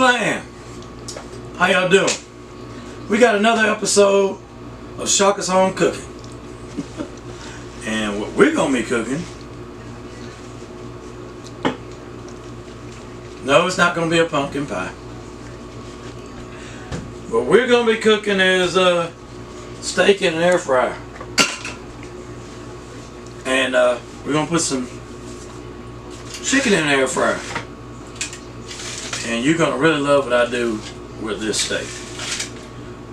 Clan, how y'all doing? We got another episode of Shaka's Home Cooking. And what we're gonna be cooking, no, it's not gonna be a pumpkin pie. What we're gonna be cooking is steak in an air fryer. And we're gonna put some chicken in an air fryer. And you're gonna really love what I do with this steak.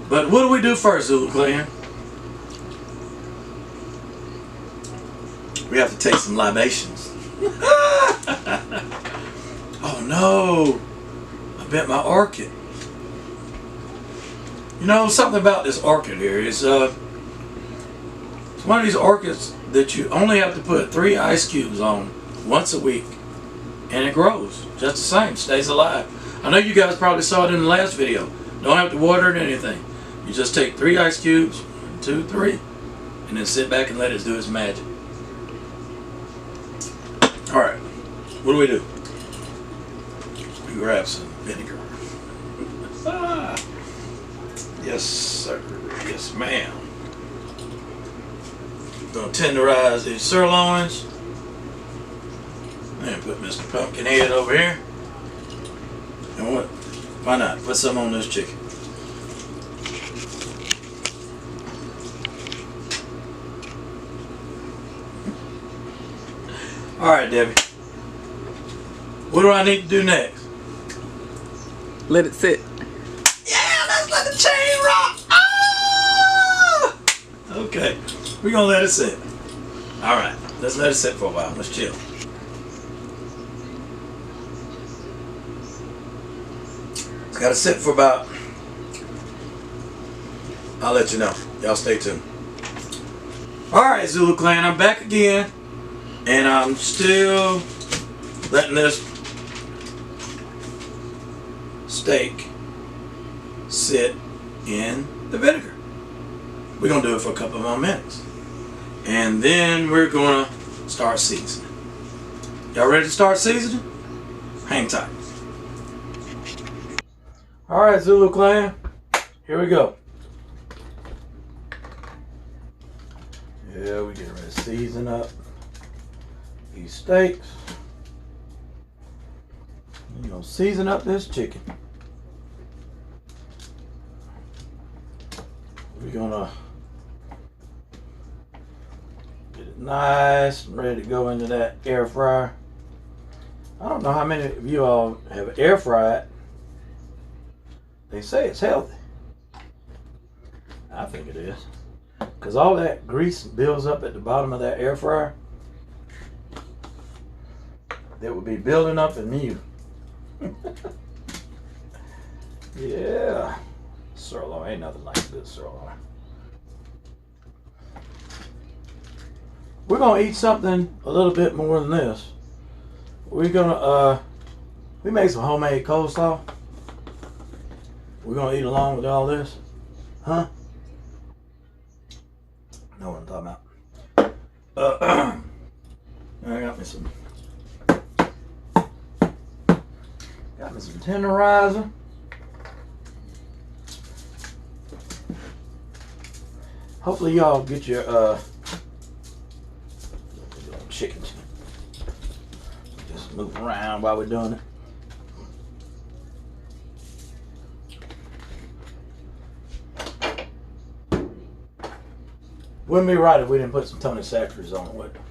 But what do we do first, Zulu Clan? We have to take some libations. Oh no! I bent my orchid. You know something about this orchid here is it's one of these orchids that you only have to put 3 ice cubes on once a week, and it grows just the same, stays alive. I know you guys probably saw it in the last video. Don't have to water it or anything. You just take 3 ice cubes, 2, 3, and then sit back and let it do its magic. Alright, what do? We grab some vinegar. Yes, sir. Yes, ma'am. Gonna tenderize these sirloins. And put Mr. Pumpkinhead over here. And what? Why not? Put some on this chicken. Alright, Debbie. What do I need to do next? Let it sit. Yeah, let's let the chain rock. Ah! Okay, we're gonna let it sit. Alright, let's let it sit for a while. Let's chill. It's gotta sit for about, I'll let you know. Y'all stay tuned. Alright, Zulu Clan, I'm back again. And I'm still letting this steak sit in the vinegar. We're going to do it for a couple more minutes. And then we're going to start seasoning. Y'all ready to start seasoning? Hang tight. Alright, Zulu Clan, here we go. Yeah, we get ready to season up these steaks. You're gonna season up this chicken. We're gonna get it nice and ready to go into that air fryer. I don't know how many of you all have air fried. They say it's healthy. I think it is. Because all that grease builds up at the bottom of that air fryer. That would be building up in you. Yeah. Sirloin, ain't nothing like a good sirloin. We're gonna eat something a little bit more than this. We're gonna we made some homemade coleslaw. We're gonna eat along with all this. Huh? Know what I'm talking about. I got me some tenderizer. Hopefully y'all get your chicken. Just move around while we're doing it. Wouldn't be right if we didn't put some Tony Satchers on it, would it?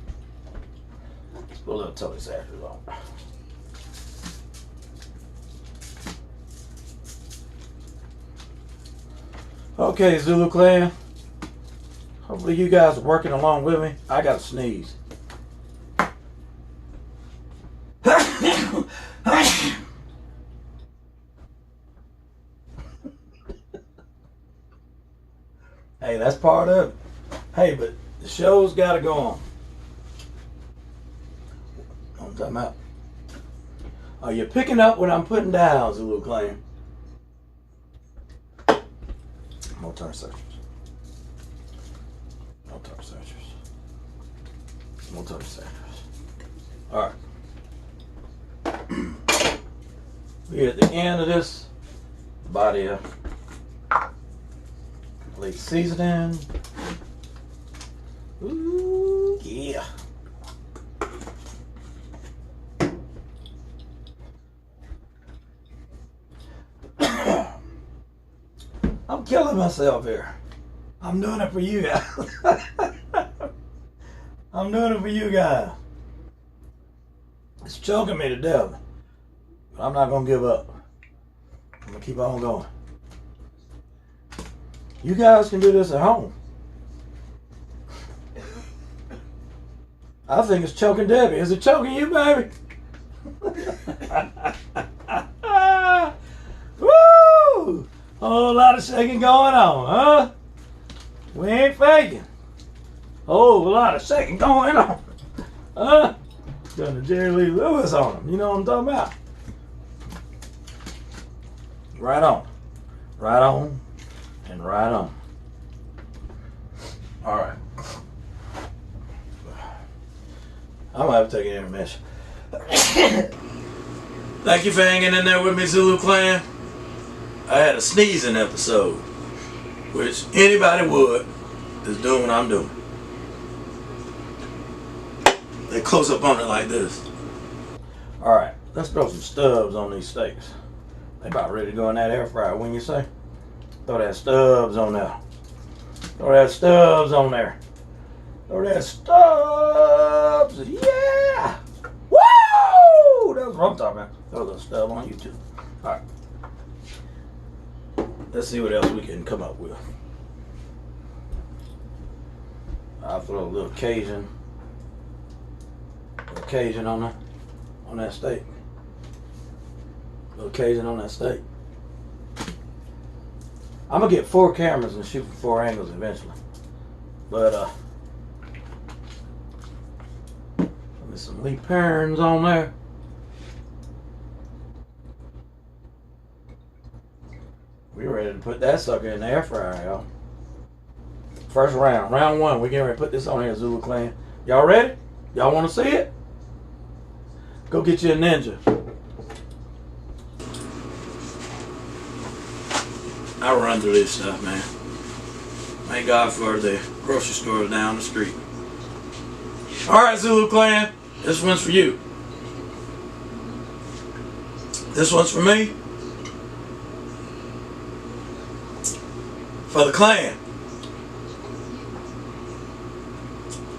Let's put a little Tony Satchers on it. Okay, Zulu Clan. Hopefully you guys are working along with me. I gotta sneeze. Hey, that's part of it. Hey, but the show's gotta go on. I'm talking about. Are you picking up what I'm putting down, Zulu Clan? More Tony Satchers. More Tony Satchers. More Tony Satchers. Alright. We're at the end of this body of complete seasoning. Ooh, yeah. I'm killing myself here. I'm doing it for you guys. I'm doing it for you guys. It's choking me to death. But I'm not going to give up. I'm going to keep on going. You guys can do this at home. I think it's choking Debbie. Is it choking you, baby? Woo! Whole lot of shaking going on, huh? We ain't faking. Whole lot of shaking going on. Huh? Done the Jerry Lee Lewis on them. You know what I'm talking about? Right on. Right on. And right on. Alright. I'm gonna have to take an intermission. Thank you for hanging in there with me, Zulu Clan. I had a sneezing episode, which anybody would, is doing what I'm doing. They close up on it like this. Alright, let's throw some stubs on these steaks. They about ready to go in that air fryer, wouldn't you say? Throw that stubs on there. Throw that stubs on there. Throw that stubs. Yeah! Woo! That's what I'm talking about. Throw those stubs on YouTube. Alright. Let's see what else we can come up with. I'll throw a little Cajun on that steak. A little Cajun on that steak. I'm gonna get 4 cameras and shoot from 4 angles eventually. But with some Lee Perrins on there. We're ready to put that sucker in the air fryer, y'all. First round, round 1. We're getting ready to put this on here, Zulu Clan. Y'all ready? Y'all want to see it? Go get you a Ninja. I run through this stuff, man. Thank God for the grocery store down the street. Alright, Zulu Clan. This one's for you. This one's for me. For the clan.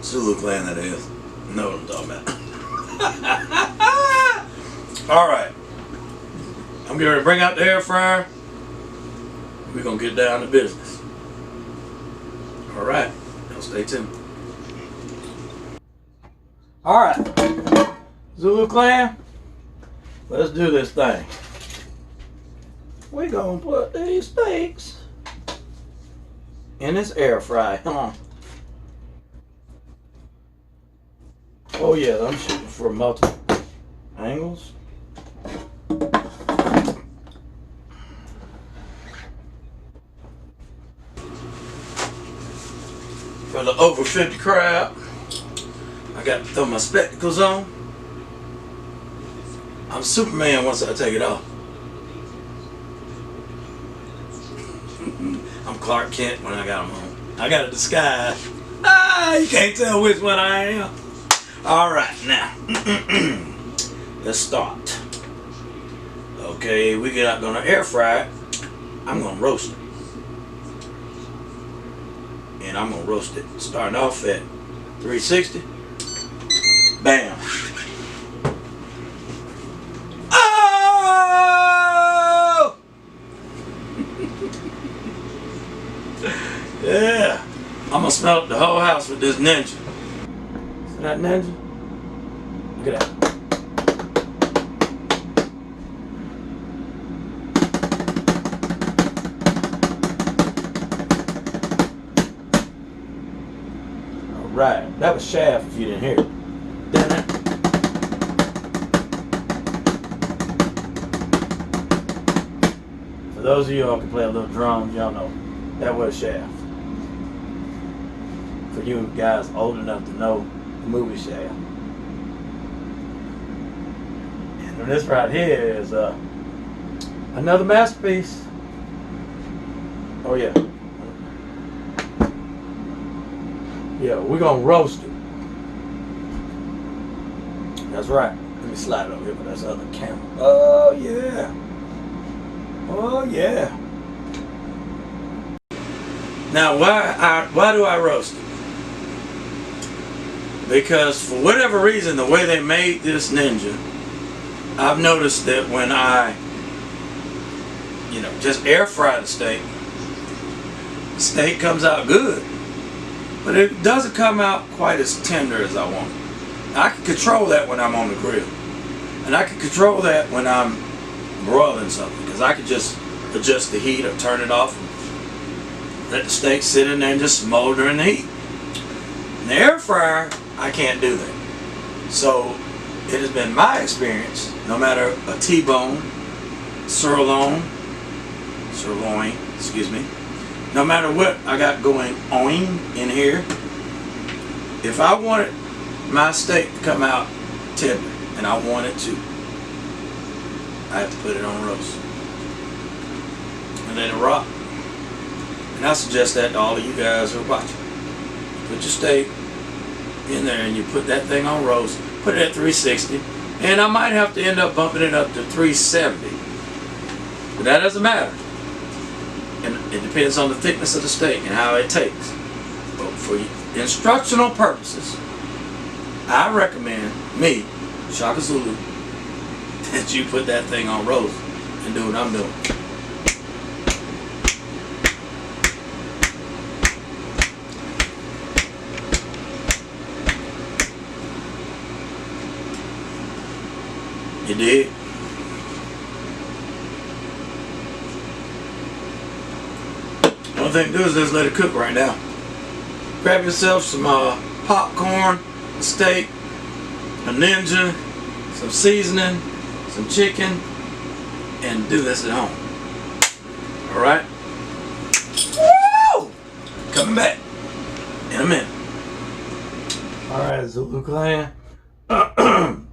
Zulu Clan, that is. You know what I'm talking about. Alright. I'm getting ready to bring out the air fryer. We're going to get down to business. Alright. Now stay tuned. Alright. Zulu Clan. Let's do this thing. We're going to put these steaks in this air fry. Come on. Oh yeah, I'm shooting for multiple angles. For the over 50 crowd, I got to throw my spectacles on. I'm Superman once I take it off. I'm Clark Kent when I got them on. I got a disguise. You can't tell which one I am. Alright, now. Let's start. Okay, we're not going to air fry it. I'm going to roast it. And I'm going to roast it starting off at 360. Bam. Oh! Yeah. I'm going to smell up the whole house with this Ninja. See that Ninja? Look at that. Right, that was shaft if you didn't hear it. Damn it. For those of you who can play a little drums, y'all know that was shaft. For you guys old enough to know the movie Shaft. And this right here is Another masterpiece. Oh yeah. Yeah, we're gonna roast it. That's right. Let me slide it over here, but that's the other camera. Oh yeah. Oh yeah. Now why do I roast it? Because for whatever reason, the way they made this Ninja, I've noticed that when I, just air fry the steak comes out good, but it doesn't come out quite as tender as I want. I can control that when I'm on the grill, and I can control that when I'm broiling something, because I can just adjust the heat or turn it off and let the steak sit in there and just smolder in the heat. In the air fryer, I can't do that. So it has been my experience, no matter a T-bone, sirloin, no matter what I got going on in here, if I wanted my steak to come out tender, and I want it to, I have to put it on roast and let it rock. And I suggest that to all of you guys who are watching. Put your steak in there and you put that thing on roast, put it at 360, and I might have to end up bumping it up to 370, but that doesn't matter. And it depends on the thickness of the steak and how it takes. But for instructional purposes, I recommend, me, Shaka Zulu, that you put that thing on roast and do what I'm doing. You did? One thing to do is just let it cook right now. Grab yourself some popcorn, a steak, a Ninja, some seasoning, some chicken, and do this at home. Alright? Woo! Coming back in a minute. Alright, Zulu Clan.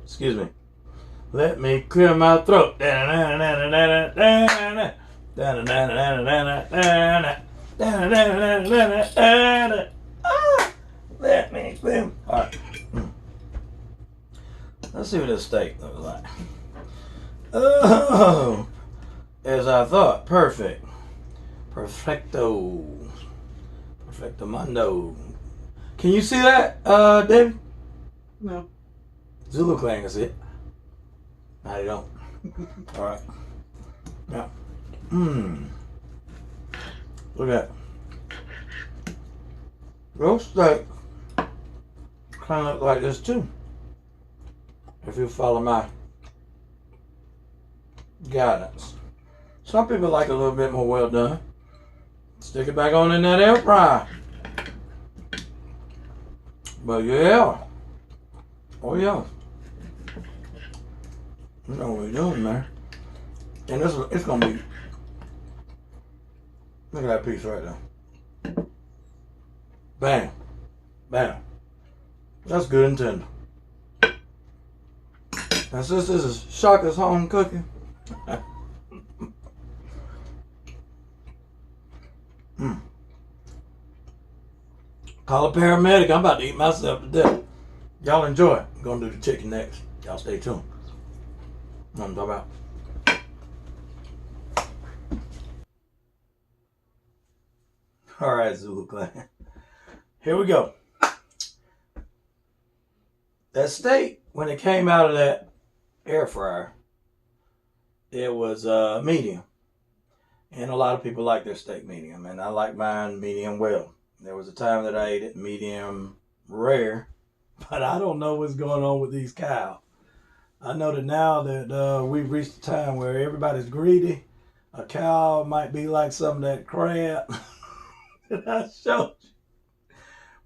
Excuse me. Let me clear my throat. Let me clear. Alright. Let's see what this steak looks like. Oh, as I thought. Perfect. Perfecto. Perfectamundo. Can you see that, David? No. Zulu Clan can see it. I don't. Alright. Now. Look at that. Roast steak kind of look like this too. If you follow my guidance. Some people like a little bit more well done. Stick it back on in that air fryer. But yeah. Oh yeah. You know what we're doing, man. And it's gonna be. Look at that piece right there. Bam. Bam. That's good and tender. And since this is Shaka's home cooking, call a paramedic. I'm about to eat myself to death. Y'all enjoy it. I'm gonna do the chicken next. Y'all stay tuned. I'm talking about. All right, Zulu Clan. Here we go. That steak, when it came out of that air fryer, it was medium. And a lot of people like their steak medium, and I like mine medium well. There was a time that I ate it medium rare, but I don't know what's going on with these cows. I know that now that we've reached a time where everybody's greedy, a cow might be like some of that crab that I showed you.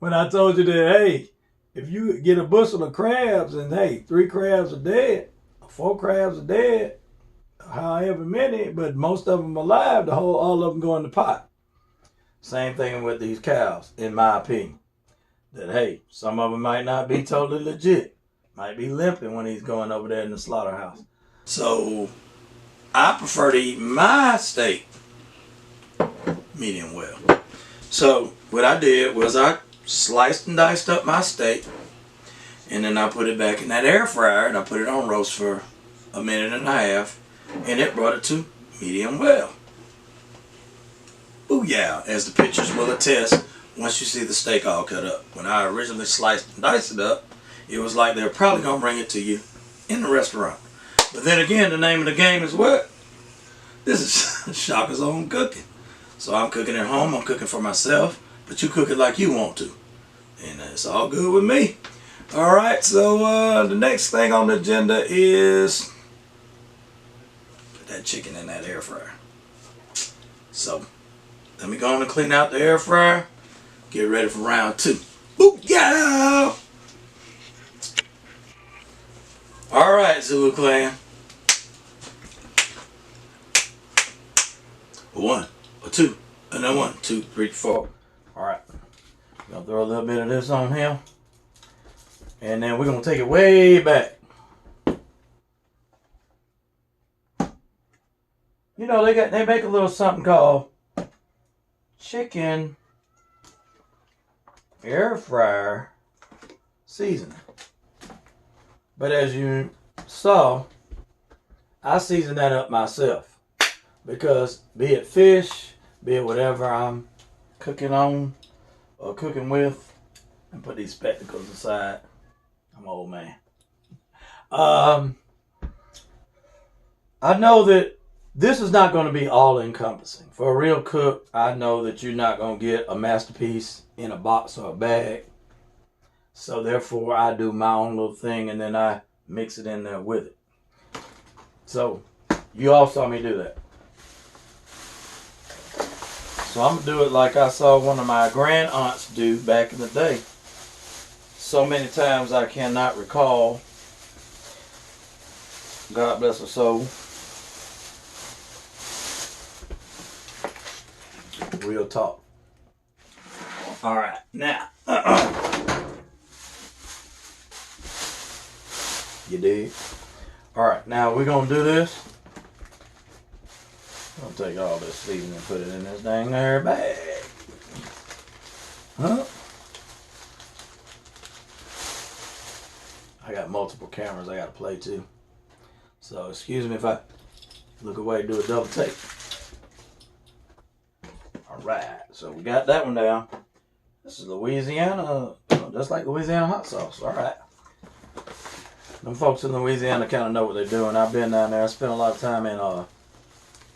When I told you that, hey, if you get a bushel of crabs and, hey, 3 crabs are dead, 4 crabs are dead, however many, but most of them alive, all of them go in the pot. Same thing with these cows, in my opinion. That, hey, some of them might not be totally legit. Might be limping when he's going over there in the slaughterhouse. So, I prefer to eat my steak medium well. So what I did was I sliced and diced up my steak, and then I put it back in that air fryer, and I put it on roast for a minute and a half, and it brought it to medium well. Ooh yeah, as the pictures will attest, once you see the steak all cut up. When I originally sliced and diced it up, it was like they're probably going to bring it to you in the restaurant. But then again, the name of the game is what? This is Shaka's own cooking. So I'm cooking at home, I'm cooking for myself, but you cook it like you want to. And it's all good with me. Alright, so the next thing on the agenda is put that chicken in that air fryer. So let me go on and clean out the air fryer. Get ready for round 2. Ooh, yeah! Alright, Zulu Clan. 1, 2, and then 1, 2, 3, 4. Alright. Gonna throw a little bit of this on him. And then we're gonna take it way back. You know, they make a little something called chicken air fryer seasoning. But as you saw, I seasoned that up myself. Because be it fish, be it whatever I'm cooking on or cooking with, and put these spectacles aside. I'm an old man. I know that this is not going to be all encompassing. For a real cook, I know that you're not going to get a masterpiece in a box or a bag. So therefore, I do my own little thing and then I mix it in there with it. So you all saw me do that. So I'm going to do it like I saw one of my grand aunts do back in the day. So many times I cannot recall. God bless her soul. Real talk. Alright, now. You dig? Alright, now we're going to do this. I'll take all this seasoning and put it in this dang there bag. Huh? I got multiple cameras I got to play to. So excuse me if I look away and do a double take. Alright, so we got that one down. This is Louisiana, just like Louisiana hot sauce. Alright. Them folks in Louisiana kind of know what they're doing. I've been down there. I spent a lot of time in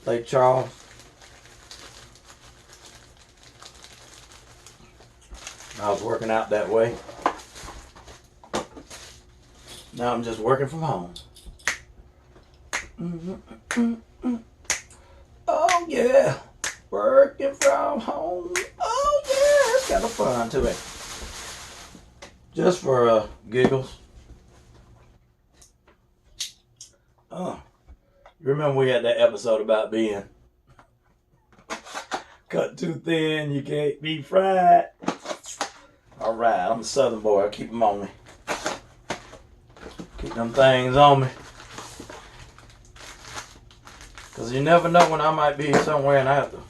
Lake Charles. I was working out that way. Now I'm just working from home. Oh yeah, working from home. Oh yeah, it's kind of fun to it. Just for giggles. Oh, you remember we had that episode about being cut too thin, you can't be fried. All right, I'm a Southern boy. I keep them on me. Keep them things on me. Because you never know when I might be somewhere and I have to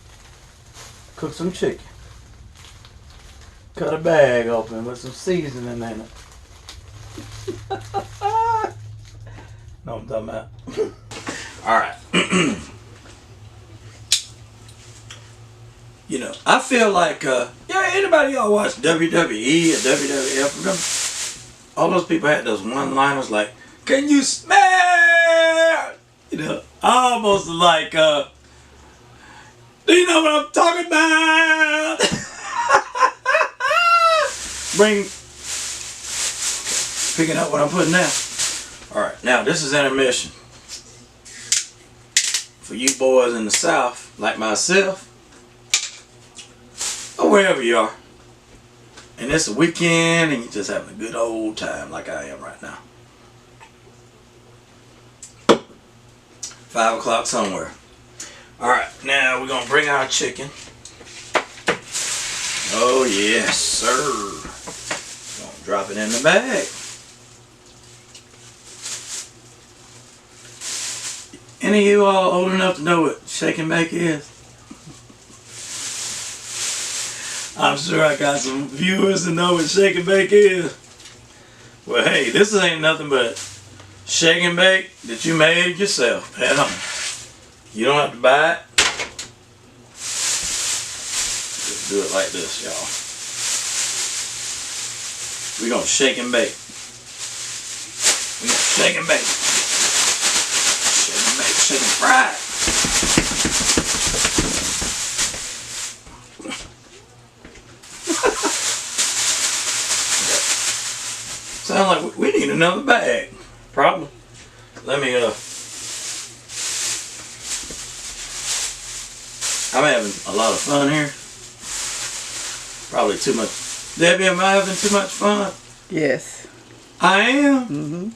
cook some chicken. Cut a bag open with some seasoning in it. Know what I'm talking about? Alright. You know, I feel like, anybody y'all watch WWE or WWF? Remember? All those people had those one-liners like, can you smell? You know, almost like, do you know what I'm talking about? Picking up what I'm putting down. Alright, now this is intermission. For you boys in the South, like myself, or wherever you are, and it's a weekend and you're just having a good old time like I am right now. 5 o'clock somewhere. Alright, now we're going to bring our chicken. Oh yes, sir. Gonna drop it in the bag. Any of you all old enough to know what shake and bake is? I'm sure I got some viewers that know what shake and bake is. Well, hey, this ain't nothing but shake and bake that you made yourself at home. You don't have to buy it. Just do it like this, y'all. We're gonna shake and bake. We're gonna shake and bake. Shake and bake, shake and fry. Sound like we need another bag. Probably. Let me, I'm having a lot of fun here. Probably too much. Debbie, am I having too much fun? Yes. I am? Mm-hmm.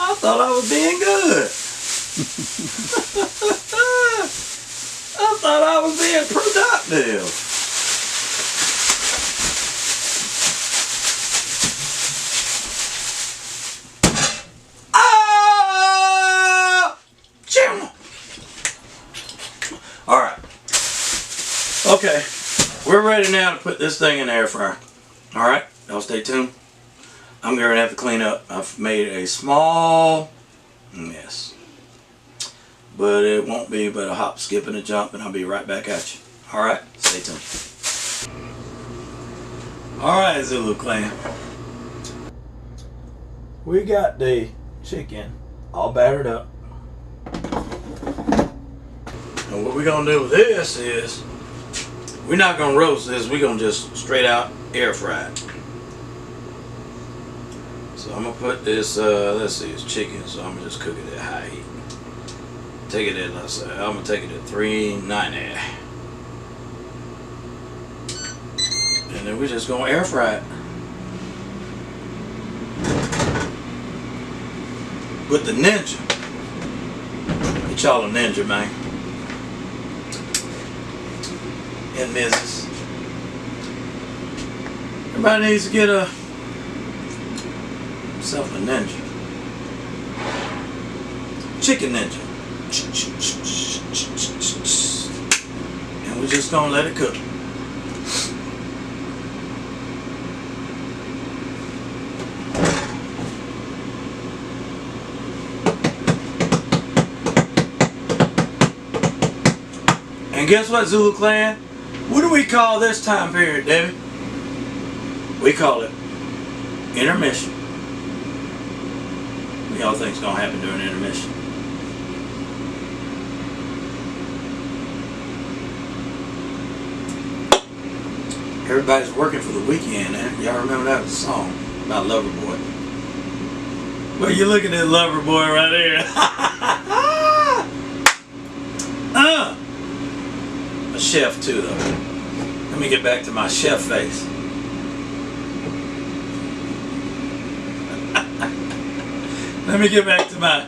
I thought I was being good. I thought I was being productive. Alright. Okay. We're ready now to put this thing in the air fryer. Alright? Y'all stay tuned. I'm going to have to clean up. I've made a small mess. But it won't be but a hop, skip, and a jump, and I'll be right back at you. Alright? Stay tuned. Alright, Zulu Clan. We got the chicken all battered up. And what we're going to do with this is, we're not going to roast this, we're going to just straight out air fry it. So I'm going to put this, let's see, it's chicken, so I'm going to just cook it at high heat. Take it at, let's say, I'm going to take it at 390. And then we're just going to air fry it. With the Ninja. Get y'all a Ninja, man. And Mrs. Everybody needs to get himself a Ninja. Chicken Ninja. And we're just gonna let it cook. And guess what, Zulu Clan? What do we call this time period, Debbie? We call it intermission. What do y'all think's gonna happen during intermission? Everybody's working for the weekend, and y'all remember that was a song about Loverboy. Well, you looking at Loverboy right here. A chef too, though. Let me get back to my chef face. Let me get back to my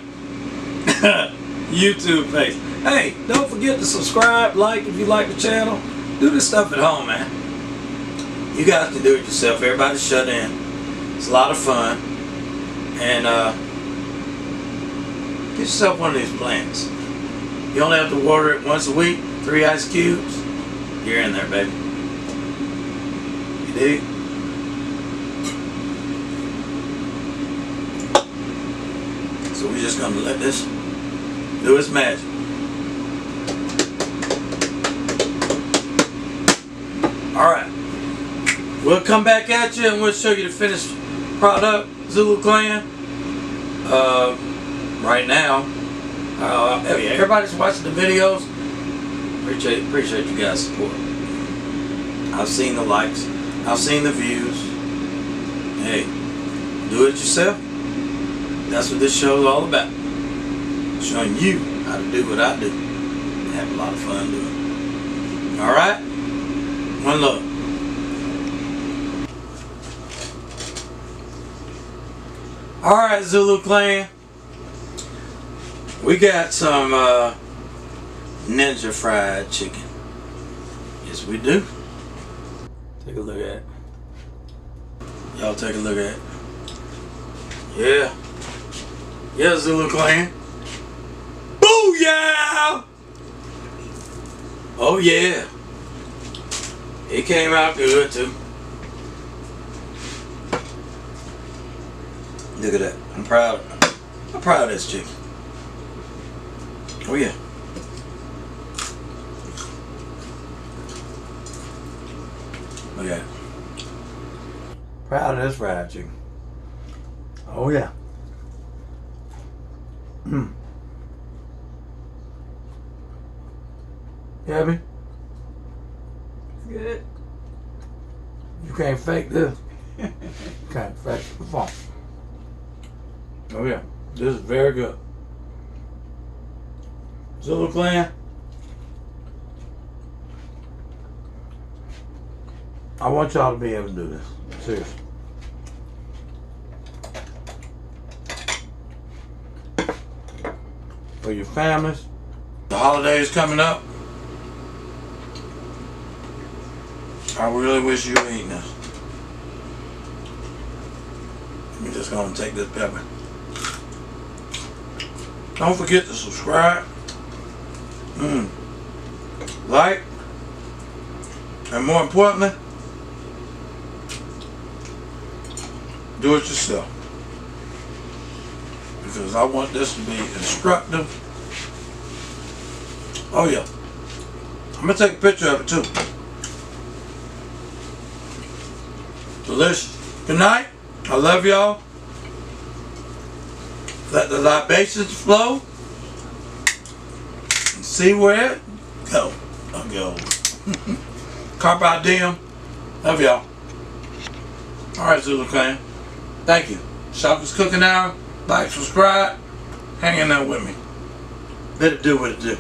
YouTube face. Hey, don't forget to subscribe, like if you like the channel. Do this stuff at home, man. You guys can do it yourself. Everybody's shut in. It's a lot of fun. And get yourself one of these plants. You only have to water it once a week. 3 ice cubes. You're in there, baby. You dig? So we're just gonna let this do its magic. Alright. We'll come back at you and we'll show you the finished product, Zulu Clan. Right now. Yeah, everybody's watching the videos. Appreciate you guys' support. I've seen the likes. I've seen the views. Hey, do it yourself. That's what this show is all about. Showing you how to do what I do. And have a lot of fun doing it. Alright? One love. Alright, Zulu Clan. We got some Ninja fried chicken. Yes, we do. Take a look at it. Y'all take a look at it. Yeah. Yeah, Zulu Clan. Boom! yeah! Oh yeah. It came out good too. Look at that. I'm proud. I'm proud of this chicken. Oh yeah. Look at it. Proud of this fried chicken. Oh yeah. You happy? Good. You can't fake this. You can't fake the phone. Oh yeah. This is very good. Zulu Clan. I want y'all to be able to do this. Seriously. For your families. The holidays coming up. I really wish you were eating this. I'm just gonna take this pepper. Don't forget to subscribe. Like. And more importantly, do it yourself. Because I want this to be instructive. Oh yeah. I'm gonna take a picture of it too. Delicious. Good night. I love y'all. Let the libations flow. And see where it go. I'll go. Carpe diem. Love y'all. Alright, Zulu Clan. Thank you. Shopper's Cooking Hour. Like, subscribe. Hang in there with me. Let it do what it do.